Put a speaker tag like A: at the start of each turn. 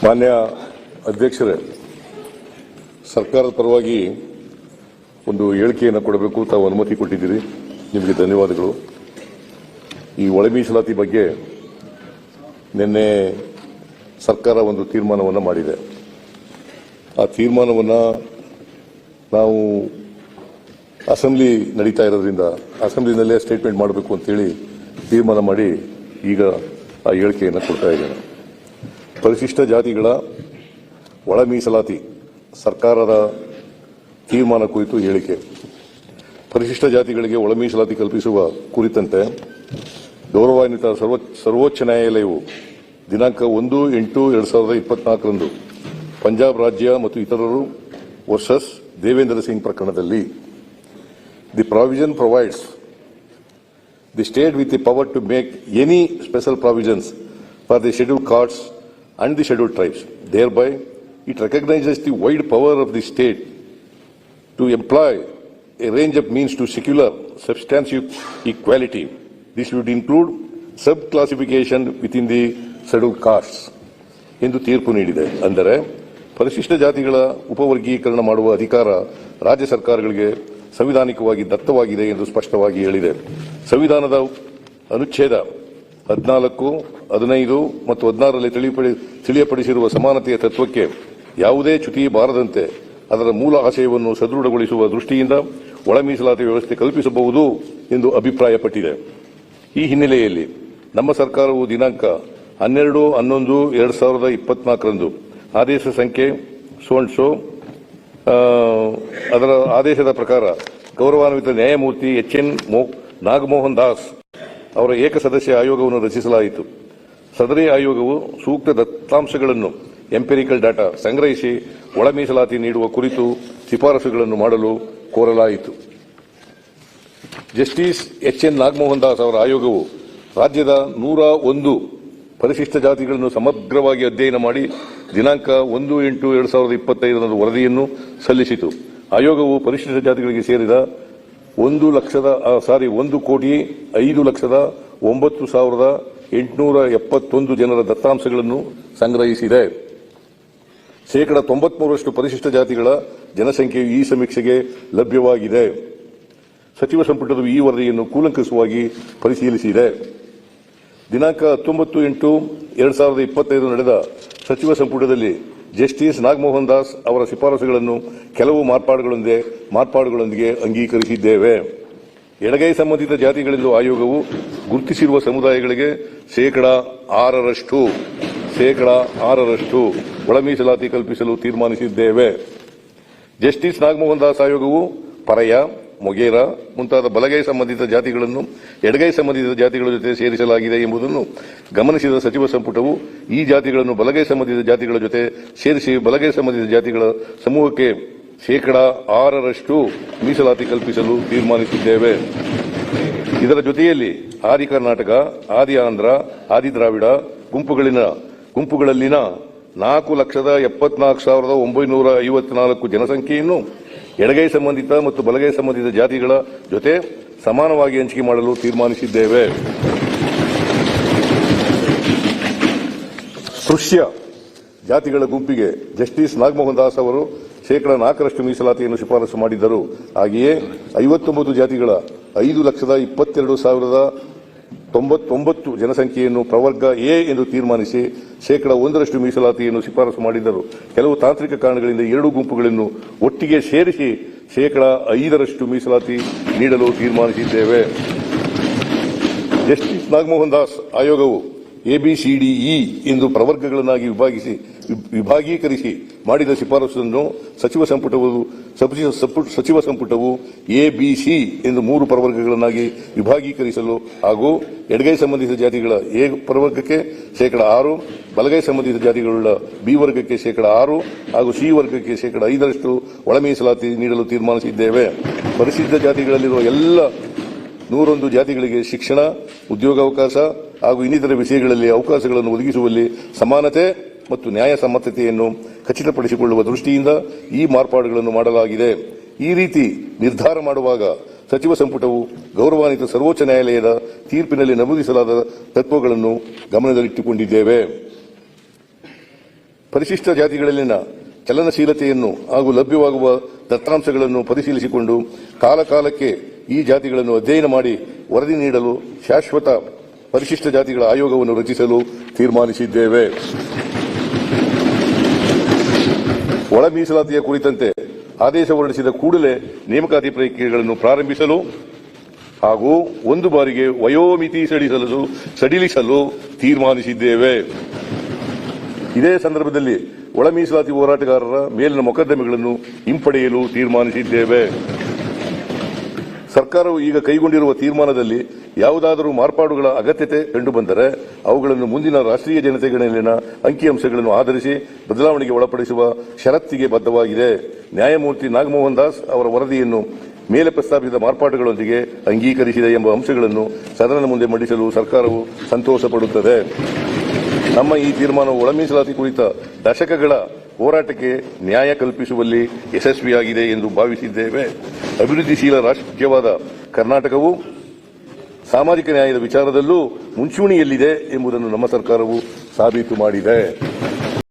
A: ಮಾನ್ಯ ಅಧ್ಯಕ್ಷರೇ, ಸರ್ಕಾರದ ಪರವಾಗಿ ಒಂದು ಹೇಳಿಕೆಯನ್ನು ಕೊಡಬೇಕು. ತಾವು ಅನುಮತಿ ಕೊಟ್ಟಿದ್ದೀರಿ, ನಿಮಗೆ ಧನ್ಯವಾದಗಳು. ಈ ಒಳ ಮೀಸಲಾತಿ ಬಗ್ಗೆ ನಿನ್ನೆ ಸರ್ಕಾರ ಒಂದು ತೀರ್ಮಾನವನ್ನು ಮಾಡಿದೆ. ಆ ತೀರ್ಮಾನವನ್ನು ನಾವು ಅಸೆಂಬ್ಲಿ ನಡೀತಾ ಇರೋದ್ರಿಂದ ಅಸೆಂಬ್ಲಿನಲ್ಲೇ ಸ್ಟೇಟ್ಮೆಂಟ್ ಮಾಡಬೇಕು ಅಂತೇಳಿ ತೀರ್ಮಾನ ಮಾಡಿ ಈಗ ಆ ಹೇಳಿಕೆಯನ್ನು ಕೊಡ್ತಾ ಇದ್ದೇನೆ. ಪರಿಶಿಷ್ಟ ಜಾತಿಗಳ ಒಳ ಮೀಸಲಾತಿ ಸರ್ಕಾರದ ತೀರ್ಮಾನ ಕುರಿತು ಹೇಳಿಕೆ. ಪರಿಶಿಷ್ಟ ಜಾತಿಗಳಿಗೆ ಒಳ ಮೀಸಲಾತಿ ಕಲ್ಪಿಸುವ ಕುರಿತಂತೆ ಗೌರವಾನ್ವಿತ ಸರ್ವೋಚ್ಚ ನ್ಯಾಯಾಲಯವು ದಿನಾಂಕ 1/8/2024 ಪಂಜಾಬ್ ರಾಜ್ಯ ಮತ್ತು ಇತರರು ವರ್ಸಸ್ ದೇವೇಂದ್ರ ಸಿಂಗ್ ಪ್ರಕರಣದಲ್ಲಿ the provision provides the state with the power to make any special provisions for the scheduled castes and the scheduled tribes. Thereby, it recognizes the wide power of the state to employ a range of means to secure substantive equality. This would include sub-classification within the scheduled castes. ಎಂದು ತೀರ್ಪು ನೀಡಿದೆ. ಅಂದರೆ ಪರಿಶಿಷ್ಟ ಜಾತಿಗಳ ಉಪವರ್ಗೀಕರಣ ಮಾಡುವ ಅಧಿಕಾರ ರಾಜ್ಯ ಸರ್ಕಾರಗಳಿಗೆ ಸಂವಿಧಾನಿಕವಾಗಿ ದತ್ತವಾಗಿದೆ ಎಂದು ಸ್ಪಷ್ಟವಾಗಿ ಹೇಳಿದೆ. ಸಂವಿಧಾನದ ಅನುಚ್ಛೇದ 14, 15 ಮತ್ತು 16ರಲ್ಲಿ ತಿಳಿಯಪಡಿಸಿರುವ ಸಮಾನತೆಯ ತತ್ವಕ್ಕೆ ಯಾವುದೇ ಚ್ಯುತಿ ಬಾರದಂತೆ ಅದರ ಮೂಲ ಆಶಯವನ್ನು ಸದೃಢಗೊಳಿಸುವ ದೃಷ್ಟಿಯಿಂದ ಒಳ ಮೀಸಲಾತಿ ವ್ಯವಸ್ಥೆ ಕಲ್ಪಿಸಬಹುದು ಎಂದು ಅಭಿಪ್ರಾಯಪಟ್ಟಿದೆ. ಈ ಹಿನ್ನೆಲೆಯಲ್ಲಿ ನಮ್ಮ ಸರ್ಕಾರವು ದಿನಾಂಕ 12/11/2024 ಆದೇಶ ಸಂಖ್ಯೆ ಅದರ ಆದೇಶದ ಪ್ರಕಾರ ಗೌರವಾನ್ವಿತ ನ್ಯಾಯಮೂರ್ತಿ ಎಚ್.ಎನ್. ನಾಗಮೋಹನ್ ದಾಸ್ ಅವರ ಏಕಸದಸ್ಯ ಆಯೋಗವನ್ನು ರಚಿಸಲಾಯಿತು. ಸದರಿ ಆಯೋಗವು ಸೂಕ್ತ ದತ್ತಾಂಶಗಳನ್ನು ಎಂಪಿರಿಕಲ್ ಡಾಟಾ ಸಂಗ್ರಹಿಸಿ ಒಳ ಮೀಸಲಾತಿ ನೀಡುವ ಕುರಿತು ಶಿಫಾರಸುಗಳನ್ನು ಮಾಡಲು ಕೋರಲಾಯಿತು. ಜಸ್ಟಿಸ್ ಎಚ್.ಎನ್. ನಾಗಮೋಹನ್ ದಾಸ್ ಅವರ ಆಯೋಗವು ರಾಜ್ಯದ 101 ಪರಿಶಿಷ್ಟ ಜಾತಿಗಳನ್ನು ಸಮಗ್ರವಾಗಿ ಅಧ್ಯಯನ ಮಾಡಿ ದಿನಾಂಕ 1/8/2025 ವರದಿಯನ್ನು ಸಲ್ಲಿಸಿತು. ಆಯೋಗವು ಪರಿಶಿಷ್ಟ ಜಾತಿಗಳಿಗೆ ಸೇರಿದ 1,05,09,871 ಜನರ ದತ್ತಾಂಶಗಳನ್ನು ಸಂಗ್ರಹಿಸಿದೆ. 93% ಪರಿಶಿಷ್ಟ ಜಾತಿಗಳ ಜನಸಂಖ್ಯೆಯು ಈ ಸಮೀಕ್ಷೆಗೆ ಲಭ್ಯವಾಗಿದೆ. ಸಚಿವ ಸಂಪುಟವು ಈ ವರದಿಯನ್ನು ಕೂಲಂಕಷವಾಗಿ ಪರಿಶೀಲಿಸಿದೆ. ದಿನಾಂಕ 19/8/2025 ನಡೆದ ಸಚಿವ ಸಂಪುಟದಲ್ಲಿ ಜಸ್ಟಿಸ್ ನಾಗಮೋಹನ್ ದಾಸ್ ಅವರ ಶಿಫಾರಸುಗಳನ್ನು ಕೆಲವು ಮಾರ್ಪಾಡುಗಳೊಂದಿಗೆ ಅಂಗೀಕರಿಸಿದ್ದೇವೆ. ಎಡಗೈ ಸಂಬಂಧಿತ ಜಾತಿಗಳೆಂದು ಆಯೋಗವು ಗುರುತಿಸಿರುವ ಸಮುದಾಯಗಳಿಗೆ ಶೇಕಡಾ 6% ಒಳ ಮೀಸಲಾತಿ ಕಲ್ಪಿಸಲು ತೀರ್ಮಾನಿಸಿದ್ದೇವೆ. ಜಸ್ಟಿಸ್ ನಾಗಮೋಹನ್ ದಾಸ್ ಆಯೋಗವು ಪರಯ, ಮೊಗೇರ ಮುಂತಾದ ಬಲಗೈ ಸಂಬಂಧಿತ ಜಾತಿಗಳನ್ನು ಎಡಗೈ ಸಂಬಂಧಿತ ಜಾತಿಗಳ ಜೊತೆ ಸೇರಿಸಲಾಗಿದೆ ಎಂಬುದನ್ನು ಗಮನಿಸಿದ ಸಚಿವ ಸಂಪುಟವು ಈ ಜಾತಿಗಳನ್ನು ಬಲಗೈ ಸಂಬಂಧಿತ ಜಾತಿಗಳ ಜೊತೆ ಸೇರಿಸಿ ಬಲಗೈ ಸಂಬಂಧಿತ ಜಾತಿಗಳ ಸಮೂಹಕ್ಕೆ ಶೇಕಡಾ 6% ಮೀಸಲಾತಿ ಕಲ್ಪಿಸಲು ತೀರ್ಮಾನಿಸಿದ್ದೇವೆ. ಇದರ ಜೊತೆಯಲ್ಲಿ ಆದಿ ಕರ್ನಾಟಕ, ಆದಿ ಆಂಧ್ರ, ಆದಿ ದ್ರಾವಿಡ ಗುಂಪುಗಳಲ್ಲಿನ 4,74,954 ಜನಸಂಖ್ಯೆಯನ್ನು ಎಡಗೈ ಸಂಬಂಧಿತ ಮತ್ತು ಬಲಗೈ ಸಂಬಂಧಿತ ಜಾತಿಗಳ ಜೊತೆ ಸಮಾನವಾಗಿ ಹಂಚಿಕೆ ಮಾಡಲು ತೀರ್ಮಾನಿಸಿದ್ದೇವೆ. ಸ್ಪೃಶ್ಯ ಜಾತಿಗಳ ಗುಂಪಿಗೆ ಜಸ್ಟಿಸ್ ನಾಗಮೋಹನ್ ದಾಸ್ ಅವರು ಶೇಕಡಾ 4% ಮೀಸಲಾತಿಯನ್ನು ಶಿಫಾರಸು ಮಾಡಿದ್ದರು. ಹಾಗೆಯೇ 59 ಜಾತಿಗಳ 5,22,099 ಜನಸಂಖ್ಯೆಯನ್ನು ಪ್ರವರ್ಗ ಎ ಎಂದು ತೀರ್ಮಾನಿಸಿ ಶೇಕಡಾ 1% ಮೀಸಲಾತಿಯನ್ನು ಶಿಫಾರಸು ಮಾಡಿದ್ದರು. ಕೆಲವು ತಾಂತ್ರಿಕ ಕಾರಣಗಳಿಂದ ಎರಡೂ ಗುಂಪುಗಳನ್ನು ಒಟ್ಟಿಗೆ ಸೇರಿಸಿ ಶೇಕಡಾ 5% ಮೀಸಲಾತಿ ನೀಡಲು ತೀರ್ಮಾನಿಸಿದ್ದೇವೆ. ಜಸ್ಟಿಸ್ ನಾಗಮೋಹನ್ ದಾಸ್ ಆಯೋಗವು ಎಬಿಸಿಡಿಇ ಎಂದು ಪ್ರವರ್ಗಗಳನ್ನಾಗಿ ವಿಭಾಗೀಕರಿಸಿ ಮಾಡಿದ ಶಿಫಾರಸನ್ನು ಸಚಿವ ಸಂಪುಟವು ಎಬಿಸಿ ಎಂದು 3 ಪ್ರವರ್ಗಗಳನ್ನಾಗಿ ವಿಭಾಗೀಕರಿಸಲು ಹಾಗೂ ಎಡಗೈ ಸಂಬಂಧಿತ ಜಾತಿಗಳ ಎ ಪ್ರವರ್ಗಕ್ಕೆ ಶೇಕಡಾ 6, ಬಲಗೈ ಸಂಬಂಧಿತ ಜಾತಿಗಳುಳ್ಳ ಬಿ ವರ್ಗಕ್ಕೆ ಶೇಕಡಾ 6 ಹಾಗೂ ಸಿ ವರ್ಗಕ್ಕೆ ಶೇಕಡಾ 5% ಒಳ ಮೀಸಲಾತಿ ನೀಡಲು ತೀರ್ಮಾನಿಸಿದ್ದೇವೆ. ಪರಿಶಿಷ್ಟ ಜಾತಿಗಳಲ್ಲಿರುವ ಎಲ್ಲ 101 ಜಾತಿಗಳಿಗೆ ಶಿಕ್ಷಣ, ಉದ್ಯೋಗಾವಕಾಶ ಹಾಗೂ ಇನ್ನಿತರ ವಿಷಯಗಳಲ್ಲಿ ಅವಕಾಶಗಳನ್ನು ಒದಗಿಸುವಲ್ಲಿ ಸಮಾನತೆ ಮತ್ತು ನ್ಯಾಯಸಮ್ಮತತೆಯನ್ನು ಖಚಿತಪಡಿಸಿಕೊಳ್ಳುವ ದೃಷ್ಟಿಯಿಂದ ಈ ಮಾರ್ಪಾಡುಗಳನ್ನು ಮಾಡಲಾಗಿದೆ. ಈ ರೀತಿ ನಿರ್ಧಾರ ಮಾಡುವಾಗ ಸಚಿವ ಸಂಪುಟವು ಗೌರವಾನ್ವಿತ ಸರ್ವೋಚ್ಚ ನ್ಯಾಯಾಲಯದ ತೀರ್ಪಿನಲ್ಲಿ ನಮೂದಿಸಲಾದ ತತ್ವಗಳನ್ನು ಗಮನದಲ್ಲಿಟ್ಟುಕೊಂಡಿದ್ದೇವೆ. ಪರಿಶಿಷ್ಟ ಜಾತಿಗಳಲ್ಲಿನ ಚಲನಶೀಲತೆಯನ್ನು ಹಾಗೂ ಲಭ್ಯವಾಗುವ ದತ್ತಾಂಶಗಳನ್ನು ಪರಿಶೀಲಿಸಿಕೊಂಡು ಕಾಲಕಾಲಕ್ಕೆ ಈ ಜಾತಿಗಳನ್ನು ಅಧ್ಯಯನ ಮಾಡಿ ವರದಿ ನೀಡಲು ಶಾಶ್ವತ ಪರಿಶಿಷ್ಟ ಜಾತಿಗಳ ಆಯೋಗವನ್ನು ರಚಿಸಲು ತೀರ್ಮಾನಿಸಿದ್ದೇವೆ. ಒಳ ಮೀಸಲಾತಿಯ ಕುರಿತಂತೆ ಆದೇಶ ಹೊರಡಿಸಿದ ಕೂಡಲೇ ನೇಮಕಾತಿ ಪ್ರಕ್ರಿಯೆಗಳನ್ನು ಪ್ರಾರಂಭಿಸಲು ಹಾಗೂ ಒಂದು ಬಾರಿಗೆ ವಯೋಮಿತಿ ಸಡಿಲಿಸಲು ತೀರ್ಮಾನಿಸಿದ್ದೇವೆ. ಇದೇ ಸಂದರ್ಭದಲ್ಲಿ ಒಳ ಮೀಸಲಾತಿ ಹೋರಾಟಗಾರರ ಮೇಲಿನ ಮೊಕದ್ದಮೆಗಳನ್ನು ಹಿಂಪಡೆಯಲು ತೀರ್ಮಾನಿಸಿದ್ದೇವೆ. ಸರ್ಕಾರವು ಈಗ ಕೈಗೊಂಡಿರುವ ತೀರ್ಮಾನದಲ್ಲಿ ಯಾವುದಾದರೂ ಮಾರ್ಪಾಡುಗಳ ಅಗತ್ಯತೆ ಕಂಡುಬಂದರೆ ಅವುಗಳನ್ನು ಮುಂದಿನ ರಾಷ್ಟ್ರೀಯ ಜನತೆಗಳಲ್ಲಿನ ಅಂಕಿಅಂಶಗಳನ್ನು ಆಧರಿಸಿ ಬದಲಾವಣೆಗೆ ಒಳಪಡಿಸುವ ಷರತ್ತಿಗೆ ಬದ್ಧವಾಗಿದೆ. ನ್ಯಾಯಮೂರ್ತಿ ನಾಗಮೋಹನ್ ದಾಸ್ ಅವರ ವರದಿಯನ್ನು ಮೇಲೆ ಪ್ರಸ್ತಾಪಿಸಿದ ಮಾರ್ಪಾಡುಗಳೊಂದಿಗೆ ಅಂಗೀಕರಿಸಿದೆ ಎಂಬ ಅಂಶಗಳನ್ನು ಸದನದ ಮುಂದೆ ಮಂಡಿಸಲು ಸರ್ಕಾರವು ಸಂತೋಷ ಪಡುತ್ತದೆ. ನಮ್ಮ ಈ ತೀರ್ಮಾನವು ಒಳ ಮೀಸಲಾತಿ ಕುರಿತ ದಶಕಗಳ ಹೋರಾಟಕ್ಕೆ ನ್ಯಾಯ ಕಲ್ಪಿಸುವಲ್ಲಿ ಯಶಸ್ವಿಯಾಗಿದೆ ಎಂದು ಭಾವಿಸಿದ್ದೇವೆ. ಅಭಿವೃದ್ಧಿಶೀಲ ರಾಜ್ಯವಾದ ಕರ್ನಾಟಕವು ಸಾಮಾಜಿಕ ನ್ಯಾಯದ ವಿಚಾರದಲ್ಲೂ ಮುಂಚೂಣಿಯಲ್ಲಿದೆ ಎಂಬುದನ್ನು ನಮ್ಮ ಸರ್ಕಾರವು ಸಾಬೀತು ಮಾಡಿದೆ.